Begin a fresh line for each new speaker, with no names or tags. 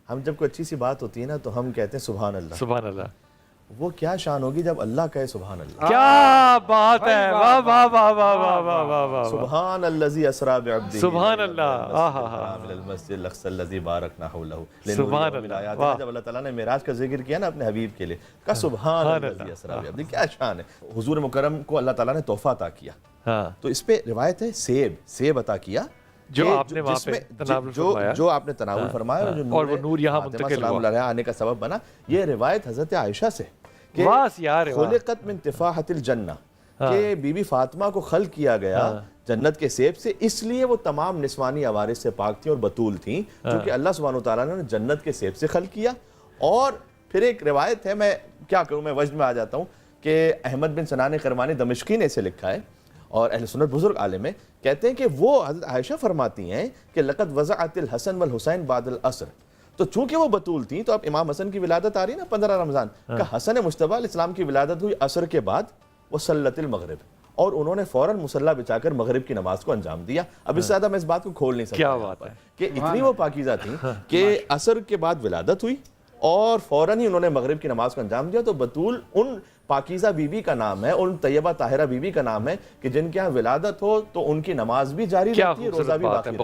ہم جب کوئی اچھی سی بات ہوتی ہے نا تو ہم کہتے ہیں سبحان اللہ.
سبحان اللہ.
وہ کیا شان ہوگی جب اللہ کہے سبحان اللہ.
کیا بات ہے. واہ واہ واہ واہ واہ واہ واہ واہ.
سبحان الذی اسریٰ بعبدہ
سبحان اللہ.
من المسجد الاقصی الذی بارکنا حولہ
سبحان
لنریہ من
اللہ.
آیاتنا. جب اللہ تعالیٰ نے معراج کا ذکر کیا نا اپنے حبیب کے لیے کہا سبحان الذی اسریٰ بعبدہ. کیا شان ہے. حضور مکرم کو اللہ تعالیٰ نے تحفہ عطا کیا.
ہاں
تو اس پہ روایت ہے سیب عطا کیا
جو آپ نے وہاں پہ تناول فرمایا,
جو آپ نے تناول فرمایا
اور وہ نور یہاں منتقل
سلام
ہوا.
اللہ آنے کا سبب بنا. یہ روایت حضرت عائشہ سے کہ
واس یار واہ.
خلقت من تفاحت الجنہ کہ بی بی فاطمہ کو خلق کیا گیا جنت کے سیب سے, اس لیے وہ تمام نسوانی عوارض سے پاک تھیں اور بتول تھیں, کیونکہ اللہ سبحانہ وتعالیٰ نے جنت کے سیب سے خلق کیا. اور پھر ایک روایت ہے, میں کیا کروں, میں وجد میں آ جاتا ہوں, کہ احمد بن سنان کرمانی دمشقی نے اسے لکھا ہے اور اہل سنت بزرگ عالم ہیں, کہتے ہیں کہ وہ حضرت عائشہ فرماتی ہیں کہ لقد وضعت الحسن والحسین بعد العصر. تو چونکہ وہ بتول تھیں تو اب امام حسن کی ولادت آ رہی نا 15 رمضان کا, حسن مجتبی علیہ السلام کی ولادت ہوئی عصر کے بعد, وہ صلت المغرب, اور انہوں نے فوراً مصلی بچھا کر مغرب کی نماز کو انجام دیا. اب اس سے زیادہ میں اس بات کو کھول نہیں سکتا.
کیا بات ہے
کہ اتنی وہ پاکیزہ تھیں کہ عصر کے بعد ولادت ہوئی اور فوراً ہی انہوں نے مغرب کی نماز کو انجام دیا. تو بتول ان پاکیزہ بی بی کا نام ہے, ان طیبہ طاہرہ بی بی کا نام ہے کہ جن کے ہاں ولادت ہو تو ان کی نماز بھی جاری رہتی ہے, روزہ بھی باقی رہتا ہے.